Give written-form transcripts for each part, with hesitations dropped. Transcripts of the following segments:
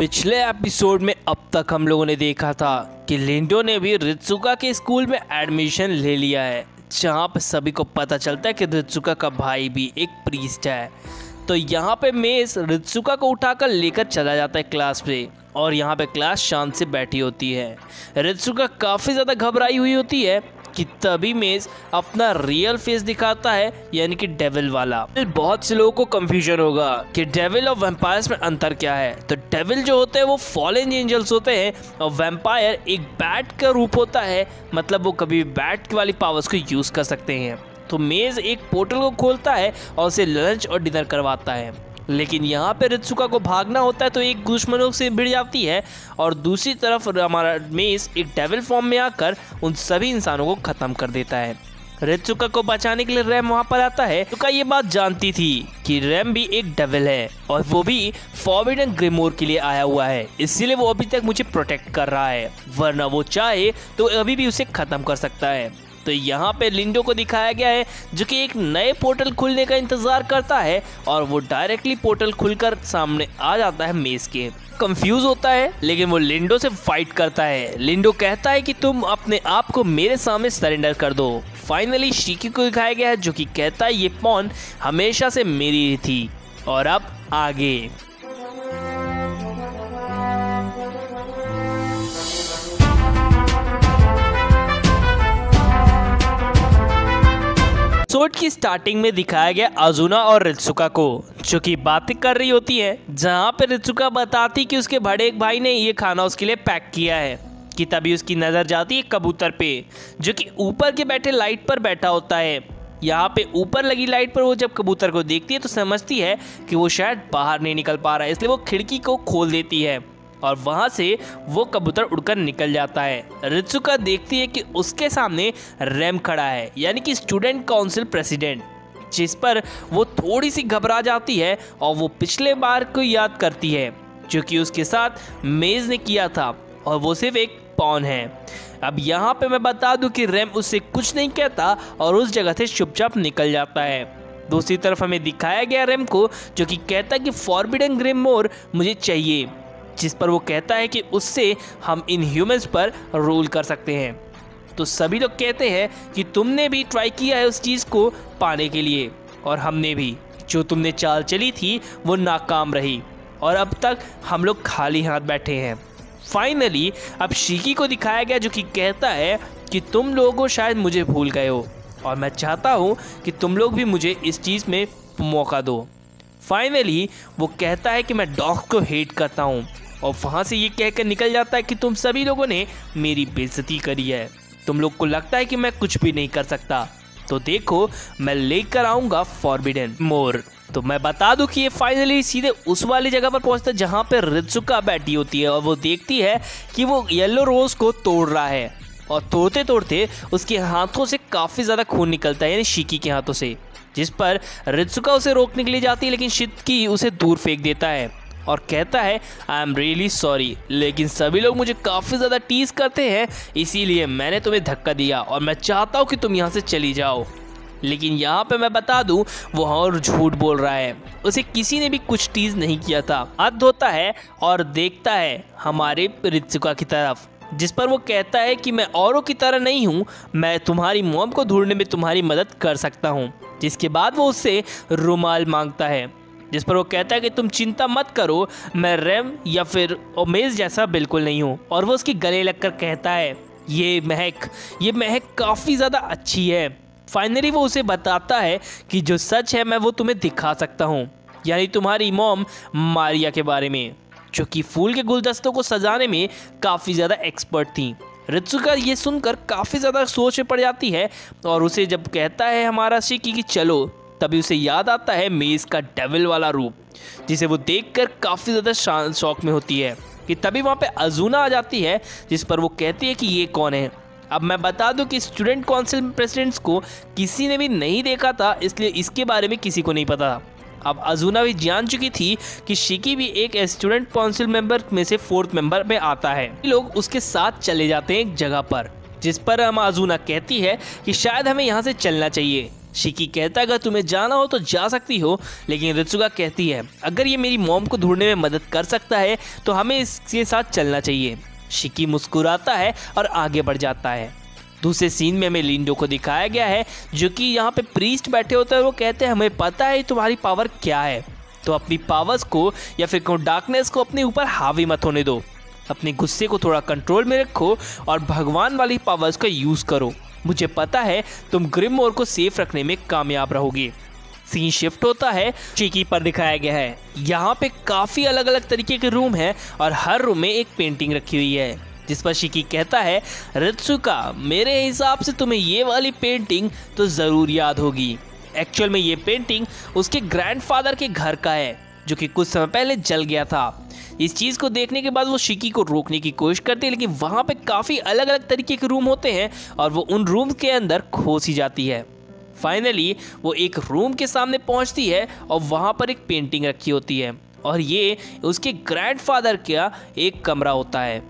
पिछले एपिसोड में अब तक हम लोगों ने देखा था कि लिंडो ने भी रित्सुका के स्कूल में एडमिशन ले लिया है, जहाँ पे सभी को पता चलता है कि रित्सुका का भाई भी एक प्रीस्ट है। तो यहाँ पे मेस रित्सुका को उठाकर लेकर चला जाता है क्लास पे, और यहाँ पे क्लास शांत से बैठी होती है। रित्सुका काफ़ी ज़्यादा घबराई हुई होती है कि तभी मेस अपना रियल फेस दिखाता है, यानी कि डेविल वाला। बहुत से लोगों को कंफ्यूजन होगा कि डेविल और वैम्पायर्स में अंतर क्या है। तो डेविल जो होते हैं वो फॉलन एंजल्स होते हैं, और वैम्पायर एक बैट का रूप होता है, मतलब वो कभी भी बैट वाली पावर्स को यूज़ कर सकते हैं। तो मेज एक पोर्टल को खोलता है और उसे लंच और डिनर करवाता है, लेकिन यहाँ पे रित्सुका को भागना होता है तो एक दुश्मनों से भिड़ जाती है, और दूसरी तरफ हमारा मेस एक डेविल फॉर्म में आकर उन सभी इंसानों को ख़त्म कर देता है। रित्सुका को बचाने के लिए रैम वहाँ पर आता है। रित्सुका ये बात जानती थी कि रैम भी एक डेविल है, और वो भी फॉरबिडन ग्रिमोर के लिए आया हुआ है, इसीलिए वो अभी तक मुझे प्रोटेक्ट कर रहा है, वरना वो चाहे तो अभी भी उसे ख़त्म कर सकता है। तो यहाँ पे लिंडो को दिखाया गया है जो कि एक नए पोर्टल खुलने का इंतजार करता है, और वो डायरेक्टली पोर्टल खुलकर सामने आ जाता है मेस के। कंफ्यूज होता है, लेकिन वो लिंडो से फाइट करता है। लिंडो कहता है कि तुम अपने आप को मेरे सामने सरेंडर कर दो। फाइनली शिकी को दिखाया गया है जो कि कहता है ये पॉन हमेशा से मेरी ही थी। और अब आगे एपिसोड की स्टार्टिंग में दिखाया गया अजुना और रित्सुका को जो कि बातें कर रही होती है, जहाँ पे रित्सुका बताती कि उसके बड़े एक भाई ने ये खाना उसके लिए पैक किया है, कि तभी उसकी नज़र जाती है कबूतर पे जो कि ऊपर के बैठे लाइट पर बैठा होता है। यहाँ पे ऊपर लगी लाइट पर वो जब कबूतर को देखती है तो समझती है कि वो शायद बाहर नहीं निकल पा रहा है, इसलिए वो खिड़की को खोल देती है, और वहाँ से वो कबूतर उड़कर निकल जाता है। रित्सुका देखती है कि उसके सामने रैम खड़ा है, यानी कि स्टूडेंट काउंसिल प्रेसिडेंट, जिस पर वो थोड़ी सी घबरा जाती है, और वो पिछले बार को याद करती है जो कि उसके साथ मेज ने किया था, और वो सिर्फ एक पॉन है। अब यहाँ पे मैं बता दूं कि रैम उससे कुछ नहीं कहता और उस जगह से चुपचाप निकल जाता है। दूसरी तरफ हमें दिखाया गया रैम को जो कि कहता है कि फॉरबिडन ग्रिमोर मुझे चाहिए, जिस पर वो कहता है कि उससे हम इन ह्यूमंस पर रूल कर सकते हैं। तो सभी लोग कहते हैं कि तुमने भी ट्राई किया है उस चीज़ को पाने के लिए, और हमने भी। जो तुमने चाल चली थी वो नाकाम रही, और अब तक हम लोग खाली हाथ बैठे हैं। फाइनली अब शिकी को दिखाया गया जो कि कहता है कि तुम लोगों शायद मुझे भूल गए हो, और मैं चाहता हूँ कि तुम लोग भी मुझे इस चीज़ में मौका दो। फाइनली वो कहता है कि मैं डॉग को हेट करता हूँ, और वहाँ से ये कहकर निकल जाता है कि तुम सभी लोगों ने मेरी बेइज्जती करी है। तुम लोग को लगता है कि मैं कुछ भी नहीं कर सकता, तो देखो मैं लेकर आऊँगा फॉरबिडन मोर। तो मैं बता दूं कि ये फाइनली सीधे उस वाली जगह पर पहुंचता है जहाँ पे रित्सुका बैठी होती है, और वो देखती है कि वो येलो रोज को तोड़ रहा है, और तोड़ते तोड़ते उसके हाथों से काफ़ी ज़्यादा खून निकलता है, यानी शिकी के हाथों से, जिस पर रित्सुका उसे रोकने के लिए जाती है, लेकिन शिकी उसे दूर फेंक देता है और कहता है आई एम रियली सॉरी, लेकिन सभी लोग मुझे काफ़ी ज़्यादा टीज करते हैं, इसीलिए मैंने तुम्हें धक्का दिया, और मैं चाहता हूँ कि तुम यहाँ से चली जाओ। लेकिन यहाँ पे मैं बता दूं वो और झूठ बोल रहा है, उसे किसी ने भी कुछ टीज नहीं किया था। हाथ धोता है और देखता है हमारे रित्सुका की तरफ, जिस पर वो कहता है कि मैं औरों की तरह नहीं हूँ, मैं तुम्हारी मॉम को ढूंढने में तुम्हारी मदद कर सकता हूँ। जिसके बाद वो उससे रुमाल मांगता है, जिस पर वो कहता है कि तुम चिंता मत करो, मैं रैम या फिर ओमेज जैसा बिल्कुल नहीं हूँ। और वो उसके गले लगकर कहता है ये महक काफ़ी ज़्यादा अच्छी है। फाइनली वो उसे बताता है कि जो सच है मैं वो तुम्हें दिखा सकता हूँ, यानी तुम्हारी मॉम मारिया के बारे में, जो कि फूल के गुलदस्तों को सजाने में काफ़ी ज़्यादा एक्सपर्ट थी। रित्सुका ये सुनकर काफ़ी ज़्यादा सोच में पड़ जाती है, और उसे जब कहता है हमारा शिकी कि चलो, तभी उसे याद आता है मेज का डेविल वाला रूप, जिसे वो देखकर काफ़ी ज़्यादा शौक में होती है। कि तभी वहाँ पे अजुना आ जाती है, जिस पर वो कहती है कि ये कौन है। अब मैं बता दूं कि स्टूडेंट काउंसिल प्रेसिडेंट्स को किसी ने भी नहीं देखा था, इसलिए इसके बारे में किसी को नहीं पता। अब अजुना भी जान चुकी थी कि शिकी भी एक स्टूडेंट काउंसिल मेंबर में से 4th मेंबर में आता है। लोग उसके साथ चले जाते हैं एक जगह पर, जिस पर हम अजुना कहती है कि शायद हमें यहाँ से चलना चाहिए, शिकी कहता है अगर तुम्हें जाना हो तो जा सकती हो, लेकिन रित्सुका कहती है अगर ये मेरी मॉम को ढूंढने में मदद कर सकता है तो हमें इसके साथ चलना चाहिए। शिकी मुस्कुराता है और आगे बढ़ जाता है। दूसरे सीन में हमें लिंडो को दिखाया गया है जो कि यहाँ पे प्रीस्ट बैठे होते हैं। वो कहते हैं हमें पता है तुम्हारी पावर क्या है, तो अपनी पावर्स को या फिर डार्कनेस को अपने ऊपर हावी मत होने दो। अपने गुस्से को थोड़ा कंट्रोल में रखो और भगवान वाली पावर्स का यूज़ करो। मुझे पता है तुम ग्रिमोर को सेफ रखने में कामयाब रहोगे। सीन शिफ्ट होता है शिकी पर दिखाया गया है। यहाँ पे काफ़ी अलग अलग तरीके के रूम हैं और हर रूम में एक पेंटिंग रखी हुई है जिस पर शिकी कहता है रित्सुका मेरे हिसाब से तुम्हें ये वाली पेंटिंग तो ज़रूर याद होगी। एक्चुअल में ये पेंटिंग उसके ग्रैंडफादर के घर का है जो कि कुछ समय पहले जल गया था। इस चीज़ को देखने के बाद वो शिकी को रोकने की कोशिश करती है, लेकिन वहाँ पे काफ़ी अलग अलग तरीके के रूम होते हैं और वो उन रूम के अंदर खो सी जाती है। फाइनली वो एक रूम के सामने पहुँचती है और वहाँ पर एक पेंटिंग रखी होती है और ये उसके ग्रैंडफादर का एक कमरा होता है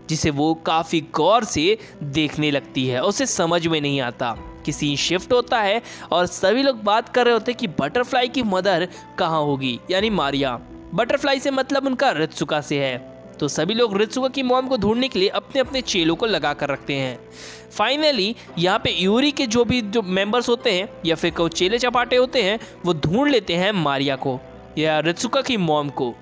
जिसे वो काफ़ी गौर से देखने लगती है। उसे समझ में नहीं आता कि सीन शिफ्ट होता है और सभी लोग बात कर रहे होते हैं कि बटरफ्लाई की मदर कहाँ होगी, यानी मारिया। बटरफ्लाई से मतलब उनका रित्सुका से है। तो सभी लोग रित्सुका की मॉम को ढूंढने के लिए अपने अपने चेलों को लगा कर रखते हैं। फाइनली यहाँ पे यूरी के जो मेंबर्स होते हैं या फिर चेले चपाटे होते हैं वो ढूंढ लेते हैं मारिया को या रित्सुका की मॉम को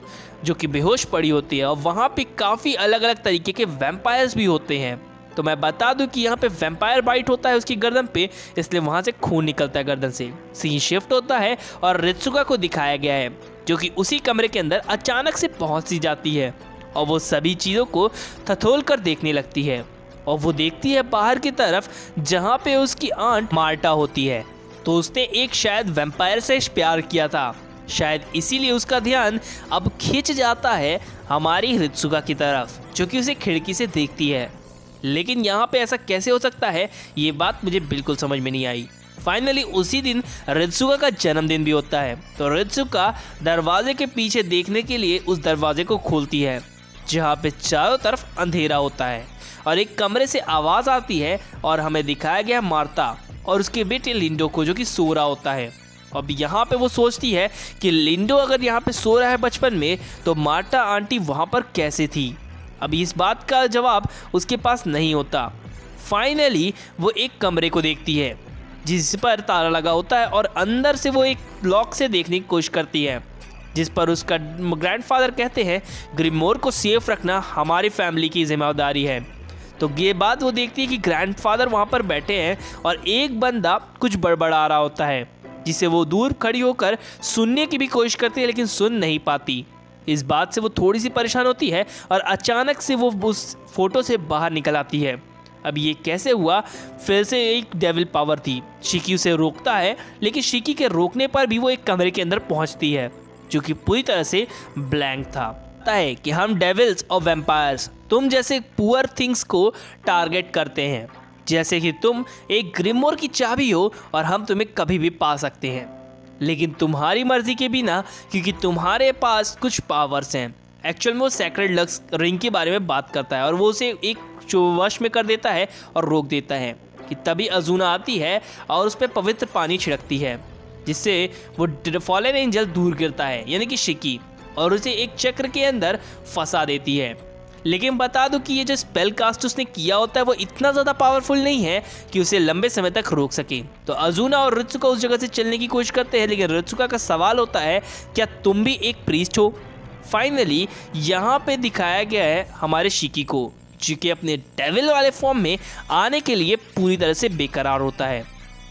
जो कि बेहोश पड़ी होती है। और वहाँ पे काफ़ी अलग अलग तरीके के वैम्पायर्स भी होते हैं। तो मैं बता दूं कि यहाँ पे वैम्पायर बाइट होता है उसकी गर्दन पे, इसलिए वहाँ से खून निकलता है गर्दन से। सीन शिफ्ट होता है और रित्सुका को दिखाया गया है जो कि उसी कमरे के अंदर अचानक से पहुँच सी जाती है और वो सभी चीज़ों को थथोल कर देखने लगती है और वो देखती है बाहर की तरफ जहाँ पे उसकी आंट मार्टा होती है। तो उसने एक शायद वैम्पायर से प्यार किया था, शायद इसीलिए उसका ध्यान अब खिंच जाता है हमारी रित्सुका की तरफ जो कि उसे खिड़की से देखती है। लेकिन यहाँ पे ऐसा कैसे हो सकता है ये बात मुझे बिल्कुल समझ में नहीं आई। फाइनली उसी दिन रित्सुका का जन्मदिन भी होता है। तो रित्सुका दरवाजे के पीछे देखने के लिए उस दरवाजे को खोलती है जहाँ पे चारों तरफ अंधेरा होता है और एक कमरे से आवाज़ आती है और हमें दिखाया गया मार्ता और उसके बेटे लिंडो को जो कि सो रहा होता है। अब यहाँ पे वो सोचती है कि लिंडो अगर यहाँ पे सो रहा है बचपन में तो मार्टा आंटी वहाँ पर कैसे थी। अभी इस बात का जवाब उसके पास नहीं होता। फाइनली वो एक कमरे को देखती है जिस पर ताला लगा होता है और अंदर से वो एक लॉक से देखने की कोशिश करती है जिस पर उसका ग्रैंडफादर कहते हैं ग्रिमोर को सेफ रखना हमारी फैमिली की जिम्मेदारी है। तो ये बात वो देखती है कि ग्रैंडफादर वहाँ पर बैठे हैं और एक बंदा कुछ बड़बड़ा रहा होता है जिसे वो दूर खड़ी होकर सुनने की भी कोशिश करती है लेकिन सुन नहीं पाती। इस बात से वो थोड़ी सी परेशान होती है और अचानक से वो उस फोटो से बाहर निकल आती है। अब ये कैसे हुआ, फिर से एक डेविल पावर थी। शिकी उसे रोकता है लेकिन शिकी के रोकने पर भी वो एक कमरे के अंदर पहुंचती है जो कि पूरी तरह से ब्लैंक था। पता है कि हम डेविल्स और वैम्पायर्स तुम जैसे पुअर थिंग्स को टारगेट करते हैं, जैसे कि तुम एक ग्रिमोर की चाबी हो और हम तुम्हें कभी भी पा सकते हैं, लेकिन तुम्हारी मर्जी के बिना, क्योंकि तुम्हारे पास कुछ पावर्स हैं। एक्चुअल में वो सेक्रेड लक्स रिंग के बारे में बात करता है और वो उसे एक वश में कर देता है और रोक देता है कि तभी अजूना आती है और उस पर पवित्र पानी छिड़कती है जिससे वो फॉलन एंजल दूर गिरता है यानी कि शिकी, और उसे एक चक्र के अंदर फंसा देती है। लेकिन बता दूं कि ये जो स्पेल कास्ट उसने किया होता है वो इतना ज़्यादा पावरफुल नहीं है कि उसे लंबे समय तक रोक सके। तो अजूना और रित्सुका उस जगह से चलने की कोशिश करते हैं लेकिन रित्सुका का सवाल होता है क्या तुम भी एक प्रीस्ट हो। फाइनली यहाँ पे दिखाया गया है हमारे शिकी को जो कि अपने डेविल वाले फॉर्म में आने के लिए पूरी तरह से बेकरार होता है।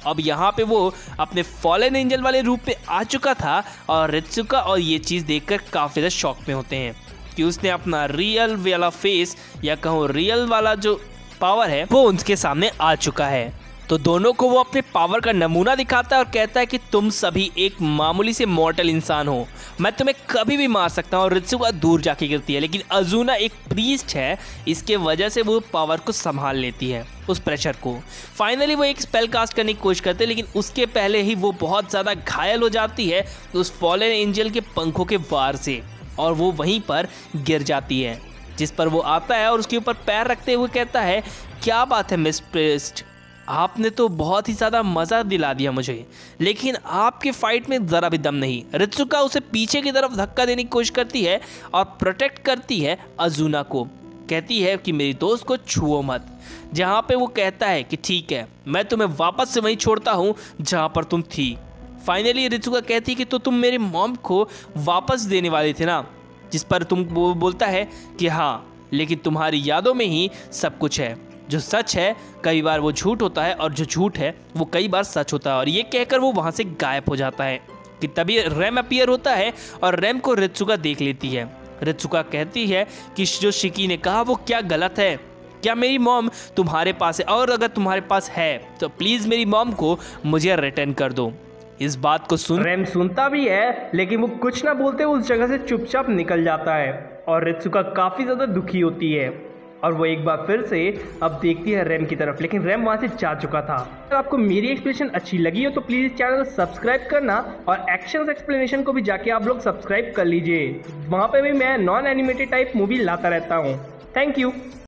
अब यहाँ पे वो अपने फॉलन एंजल वाले रूप में आ चुका था और रित्सुका और ये चीज़ देखकर काफ़ी ज़्यादा शॉक में होते हैं कि उसने अपना रियल वाला फेस या कहूँ रियल वाला जो पावर है वो उनके सामने आ चुका है। तो दोनों को वो अपने पावर का नमूना दिखाता है और कहता है कि तुम सभी एक मामूली से मॉर्टल इंसान हो, मैं तुम्हें कभी भी मार सकता हूँ। और रित्सुका दूर जाके गिरती है लेकिन अजूना एक प्रीस्ट है, इसके वजह से वो पावर को संभाल लेती है, उस प्रेशर को। फाइनली वो एक स्पेल कास्ट करने की कोशिश करते हैं लेकिन उसके पहले ही वो बहुत ज़्यादा घायल हो जाती है उस फॉलन एंजल के पंखों के वार से और वो वहीं पर गिर जाती है, जिस पर वो आता है और उसके ऊपर पैर रखते हुए कहता है क्या बात है मिस प्रीस्ट, आपने तो बहुत ही ज़्यादा मज़ा दिला दिया मुझे, लेकिन आपके फाइट में ज़रा भी दम नहीं। रित्सुका उसे पीछे की तरफ धक्का देने की कोशिश करती है और प्रोटेक्ट करती है अजुना को। कहती है कि मेरी दोस्त को छुओ मत, जहाँ पे वो कहता है कि ठीक है, मैं तुम्हें वापस से वहीं छोड़ता हूँ जहाँ पर तुम थी। फाइनली रित्सुका कहती है कि तो तुम मेरे मॉम को वापस देने वाले थे ना, जिस पर तुम वो बोलता है कि हाँ, लेकिन तुम्हारी यादों में ही सब कुछ है। जो सच है कई बार वो झूठ होता है और जो झूठ है वो कई बार सच होता है। और ये कहकर वो वहाँ से गायब हो जाता है कि तभी रैम अपीयर होता है और रैम को रित्सुका देख लेती है। रित्सुका कहती है कि जो शिकी ने कहा वो क्या गलत है, क्या मेरी मॉम तुम्हारे पास है, और अगर तुम्हारे पास है तो प्लीज़ मेरी मॉम को मुझे रिटर्न कर दो। इस बात को सुन रैम सुनता भी है, लेकिन वो कुछ ना बोलते उस जगह से चुपचाप निकल जाता है और रित्सुका काफ़ी ज़्यादा दुखी होती है और वो एक बार फिर से अब देखती है रैम की तरफ, लेकिन रैम वहाँ से जा चुका था। अगर आपको मेरी एक्सप्लेनेशन अच्छी लगी हो तो प्लीज़ चैनल को सब्सक्राइब करना और एक्शन एक्सप्लेनेशन को भी जाके आप लोग सब्सक्राइब कर लीजिए। वहाँ पे भी मैं नॉन एनिमेटेड टाइप मूवी लाता रहता हूँ। Thank you.